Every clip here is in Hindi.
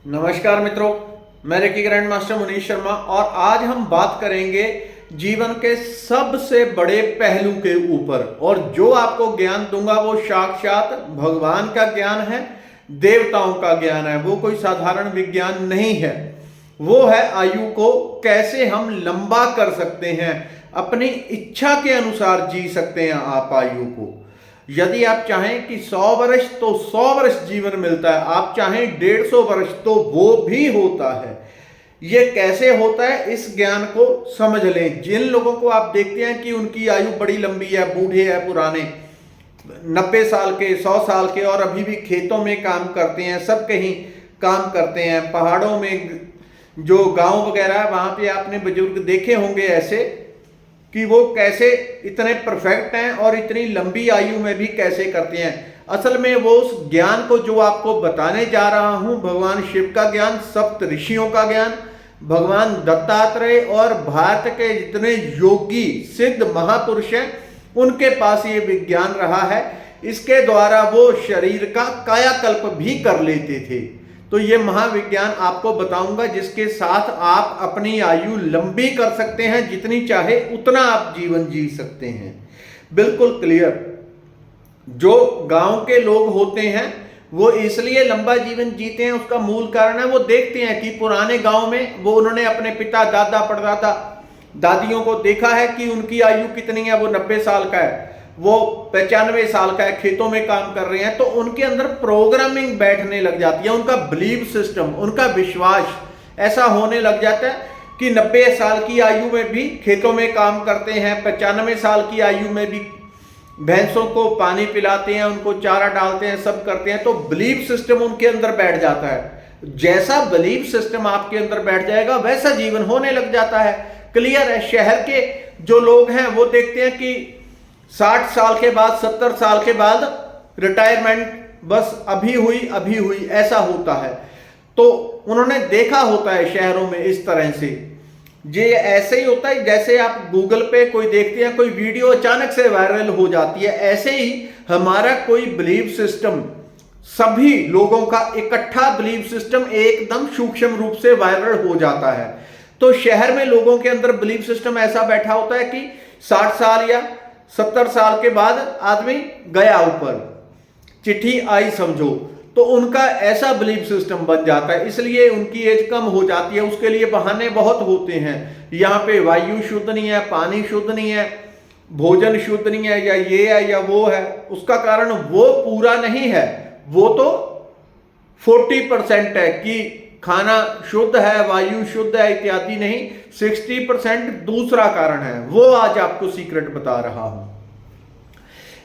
नमस्कार मित्रों, मैं reiki grand master Munish Sharma और आज हम बात करेंगे जीवन के सबसे बड़े पहलू के ऊपर। और जो आपको ज्ञान दूंगा वो साक्षात भगवान का ज्ञान है, देवताओं का ज्ञान है। वो कोई साधारण विज्ञान नहीं है। वो है आयु को कैसे हम लंबा कर सकते हैं, अपनी इच्छा के अनुसार जी सकते हैं आप आयु को। यदि आप चाहें कि 100 वर्ष तो 100 वर्ष जीवन मिलता है, आप चाहें 150 वर्ष तो वो भी होता है। ये कैसे होता है, इस ज्ञान को समझ लें। जिन लोगों को आप देखते हैं कि उनकी आयु बड़ी लंबी है, बूढ़े हैं, पुराने 90 साल के, 100 साल के, और अभी भी खेतों में काम करते हैं, सब कहीं काम करते हैं। पहाड़ों में जो गांव वगैरह है वहां पे आपने बुजुर्ग देखे होंगे ऐसे कि वो कैसे इतने परफेक्ट हैं और इतनी लंबी आयु में भी कैसे करते हैं। असल में वो उस ज्ञान को जो आपको बताने जा रहा हूं, भगवान शिव का ज्ञान, सप्त ऋषियों का ज्ञान, भगवान दत्तात्रेय और भारत के जितने योगी सिद्ध महापुरुष हैं उनके पास ये विज्ञान रहा है। इसके द्वारा वो शरीर का कायाकल्प भी कर लेते थे। तो ये महाविज्ञान आपको बताऊंगा जिसके साथ आप अपनी आयु लंबी कर सकते हैं, जितनी चाहे उतना आप जीवन जी सकते हैं। बिल्कुल क्लियर। जो गांव के लोग होते हैं वो इसलिए लंबा जीवन जीते हैं, उसका मूल कारण है वो देखते हैं कि पुराने गांव में वो उन्होंने अपने पिता, दादा, परदादा, दादियों को देखा है कि उनकी आयु कितनी है। वो 90 साल का है, वो 95 साल का है, खेतों में काम कर रहे हैं। तो उनके अंदर प्रोग्रामिंग बैठने लग जाती है, उनका बिलीफ सिस्टम, उनका विश्वास ऐसा होने लग जाता है कि 90 साल की आयु में भी खेतों में काम करते हैं, 95 साल की आयु में भी भैंसों को पानी पिलाते हैं, उनको चारा डालते हैं, सब करते हैं। तो बिलीफ सिस्टम उनके अंदर बैठ जाता है। जैसा बिलीफ सिस्टम आपके अंदर बैठ जाएगा वैसा जीवन होने लग जाता है। क्लियर है। शहर के जो लोग हैं वो देखते हैं कि 60 साल के बाद, 70 साल के बाद रिटायरमेंट बस अभी हुई ऐसा होता है। तो उन्होंने देखा होता है शहरों में इस तरह से। ये ऐसे ही होता है जैसे आप गूगल पे कोई देखते हैं, कोई वीडियो अचानक से वायरल हो जाती है, ऐसे ही हमारा कोई बिलीफ सिस्टम, सभी लोगों का इकट्ठा बिलीफ सिस्टम एकदम सूक्ष्म रूप से वायरल हो जाता है। तो शहर में लोगों के अंदर बिलीफ सिस्टम ऐसा बैठा होता है कि 60 साल या 70 साल के बाद आदमी गया ऊपर, चिट्ठी आई समझो। तो उनका ऐसा बिलीफ सिस्टम बन जाता है, इसलिए उनकी एज कम हो जाती है। उसके लिए बहाने बहुत होते हैं। यहाँ पे वायु शुद्ध नहीं है, पानी शुद्ध नहीं है, भोजन शुद्ध नहीं है, या ये है या वो है। उसका कारण वो पूरा नहीं है, वो तो 40% है कि खाना शुद्ध है, वायु शुद्ध है इत्यादि नहीं। 60% दूसरा कारण है, वो आज आपको सीक्रेट बता रहा हूं।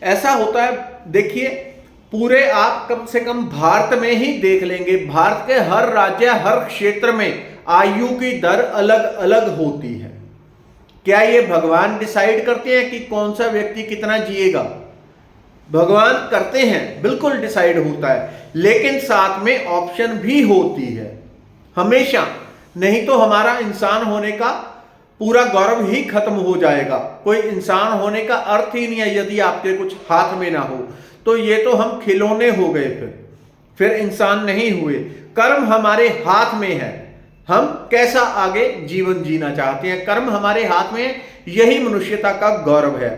ऐसा होता है, देखिए पूरे आप कम से कम भारत में ही देख लेंगे, भारत के हर राज्य, हर क्षेत्र में आयु की दर अलग अलग होती है। क्या ये भगवान डिसाइड करते हैं कि कौन सा व्यक्ति कितना जिएगा? भगवान करते हैं, बिल्कुल डिसाइड होता है, लेकिन साथ में ऑप्शन भी होती है हमेशा। नहीं तो हमारा इंसान होने का पूरा गौरव ही खत्म हो जाएगा। कोई इंसान होने का अर्थ ही नहीं है यदि आपके कुछ हाथ में ना हो। तो ये तो हम खिलौने हो गए, फिर इंसान नहीं हुए। कर्म हमारे हाथ में है, हम कैसा आगे जीवन जीना चाहते हैं, कर्म हमारे हाथ में है। यही मनुष्यता का गौरव है।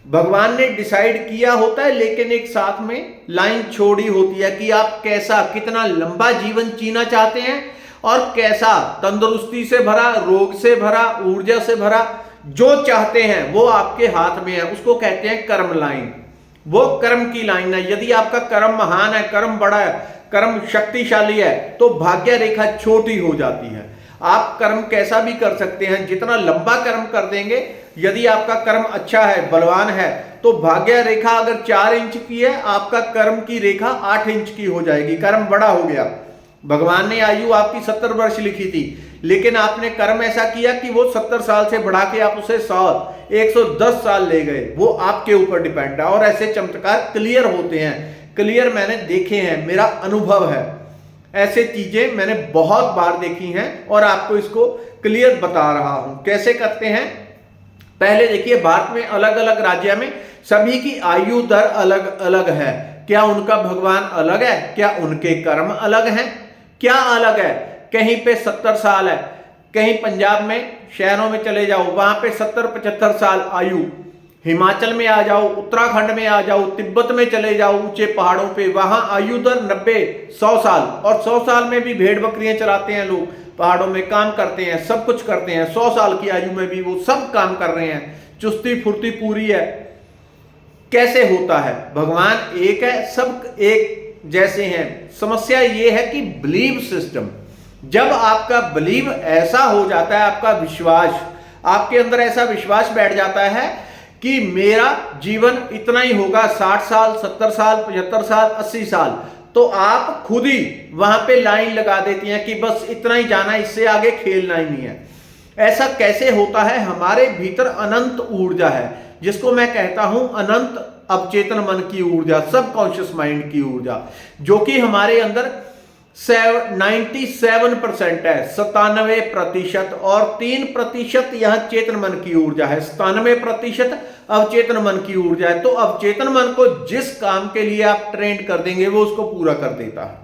भगवान ने डिसाइड किया होता है, लेकिन एक साथ में लाइन छोड़ी होती है कि आप कैसा, कितना लंबा जीवन जीना चाहते हैं और कैसा, तंदुरुस्ती से भरा, रोग से भरा, ऊर्जा से भरा, जो चाहते हैं वो आपके हाथ में है। उसको कहते हैं कर्म लाइन। वो कर्म की लाइन है। यदि आपका कर्म महान है, कर्म बड़ा है, कर्म शक्तिशाली है, तो भाग्य रेखा छोटी हो जाती है। आप कर्म कैसा भी कर सकते हैं, जितना लंबा कर्म कर देंगे, यदि आपका कर्म अच्छा है, बलवान है, तो भाग्य रेखा अगर 4 इंच की है, आपका कर्म की रेखा 8 इंच की हो जाएगी। कर्म बड़ा हो गया। भगवान ने आयु आपकी 70 वर्ष लिखी थी, लेकिन आपने कर्म ऐसा किया कि वो 70 साल से बढ़ा के आप उसे 110 साल ले गए। वो आपके ऊपर डिपेंड है। और ऐसे चमत्कार क्लियर होते हैं, क्लियर मैंने देखे हैं, मेरा अनुभव है। ऐसे चीजें मैंने बहुत बार देखी हैं और आपको इसको क्लियर बता रहा हूं कैसे करते हैं। पहले देखिए, भारत में अलग अलग राज्य में सभी की आयु दर अलग अलग है। क्या उनका भगवान अलग है? क्या उनके कर्म अलग हैं? क्या अलग है? कहीं पे 70 साल है, कहीं पंजाब में शहरों में चले जाओ वहां पे 70-75 साल आयु, हिमाचल में आ जाओ, उत्तराखंड में आ जाओ, तिब्बत में चले जाओ ऊंचे पहाड़ों पे, वहां आयु दर 90-100 साल, और 100 साल में भी भेड़ बकरियां चलाते हैं लोग, पहाड़ों में काम करते हैं, सब कुछ करते हैं, 100 साल की आयु में भी वो सब काम कर रहे हैं, चुस्ती फुर्ती पूरी है। कैसे होता है? भगवान एक है, सब एक जैसे हैं। समस्या ये है कि बिलीव सिस्टम, जब आपका बिलीव ऐसा हो जाता है, आपका विश्वास, आपके अंदर ऐसा विश्वास बैठ जाता है कि मेरा जीवन इतना ही होगा, 60 साल, 70 साल, 75 साल, 80 साल, तो आप खुद ही वहां पे लाइन लगा देती हैं कि बस इतना ही जाना, इससे आगे खेलना ही नहीं है। ऐसा कैसे होता है? हमारे भीतर अनंत ऊर्जा है, जिसको मैं कहता हूं अनंत अवचेतन मन की ऊर्जा, सबकॉन्शियस माइंड की ऊर्जा, जो कि हमारे अंदर 97% है, 97%, और 3% यहां चेतन मन की ऊर्जा है, 97% अवचेतन मन की ऊर्जा है। तो अवचेतन मन को जिस काम के लिए आप ट्रेंड कर देंगे वो उसको पूरा कर देता है।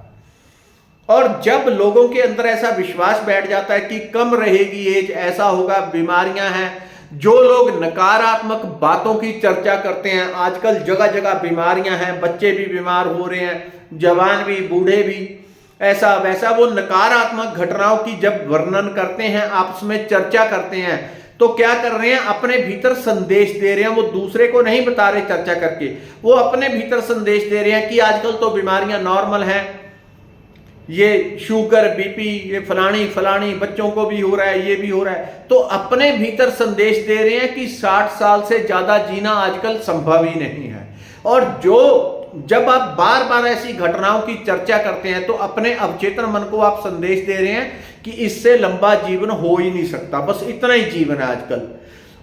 और जब लोगों के अंदर ऐसा विश्वास बैठ जाता है कि कम रहेगी एज, ऐसा होगा, बीमारियां हैं, जो लोग नकारात्मक बातों की चर्चा करते हैं, आजकल जगह जगह बीमारियां हैं, बच्चे भी बीमार हो रहे हैं, जवान भी, बूढ़े भी, ऐसा वैसा, वो नकारात्मक घटनाओं की जब वर्णन करते हैं, आपस में चर्चा करते हैं, तो क्या कर रहे हैं? अपने भीतर संदेश दे रहे हैं। वो दूसरे को नहीं बता रहे चर्चा करके, वो अपने भीतर संदेश दे रहे हैं कि आजकल तो बीमारियां नॉर्मल हैं, ये शुगर, बीपी, ये फलानी फलानी बच्चों को भी हो रहा है, ये भी हो रहा है। तो अपने भीतर संदेश दे रहे हैं कि 60 साल से ज्यादा जीना आजकल संभव ही नहीं है। और जब आप बार बार ऐसी घटनाओं की चर्चा करते हैं, तो अपने अवचेतन मन को आप संदेश दे रहे हैं कि इससे लंबा जीवन हो ही नहीं सकता, बस इतना ही जीवन है आजकल।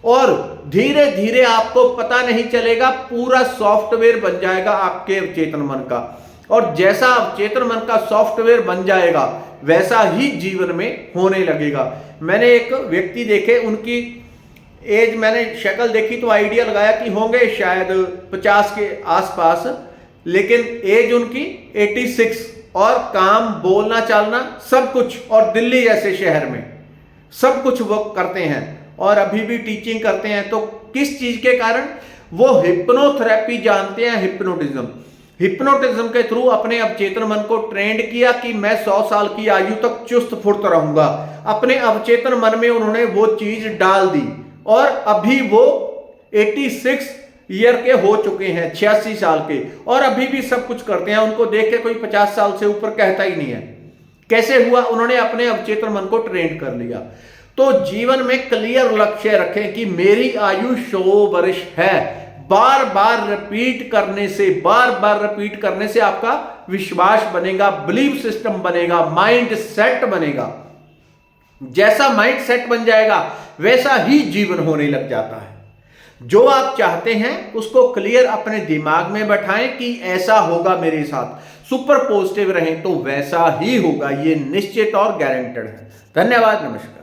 और धीरे धीरे आपको पता नहीं चलेगा, पूरा सॉफ्टवेयर बन जाएगा आपके अवचेतन मन का, और जैसा अवचेतन मन का सॉफ्टवेयर बन जाएगा वैसा ही जीवन में होने लगेगा। मैंने एक व्यक्ति देखे, उनकी एज मैंने शक्ल देखी तो आइडिया लगाया कि होंगे शायद 50 के आसपास, लेकिन एज उनकी 86, और काम, बोलना चालना सब कुछ, और दिल्ली जैसे शहर में सब कुछ वो करते हैं, और अभी भी टीचिंग करते हैं। तो किस चीज के कारण? वो हिप्नोथेरेपी जानते हैं, हिप्नोटिज्म के थ्रू अपने अवचेतन मन को ट्रेंड किया कि मैं 100 साल की आयु तक चुस्त फुर्त रहूंगा। अपने अवचेतन मन में उन्होंने वो चीज डाल दी, और अभी वो 86 ईयर के हो चुके हैं, 86 साल के, और अभी भी सब कुछ करते हैं। उनको देख के कोई 50 साल से ऊपर कहता ही नहीं है। कैसे हुआ? उन्होंने अपने अवचेतन मन को ट्रेंड कर लिया। तो जीवन में क्लियर लक्ष्य रखें कि मेरी आयु 100 वर्ष है। बार बार रिपीट करने से आपका विश्वास बनेगा, बिलीफ सिस्टम बनेगा, माइंड सेट बनेगा। जैसा माइंड सेट बन जाएगा वैसा ही जीवन होने लग जाता है। जो आप चाहते हैं उसको क्लियर अपने दिमाग में बैठाएं कि ऐसा होगा मेरे साथ, सुपर पॉजिटिव रहें तो वैसा ही होगा, ये निश्चित और गारंटेड है। धन्यवाद, नमस्कार।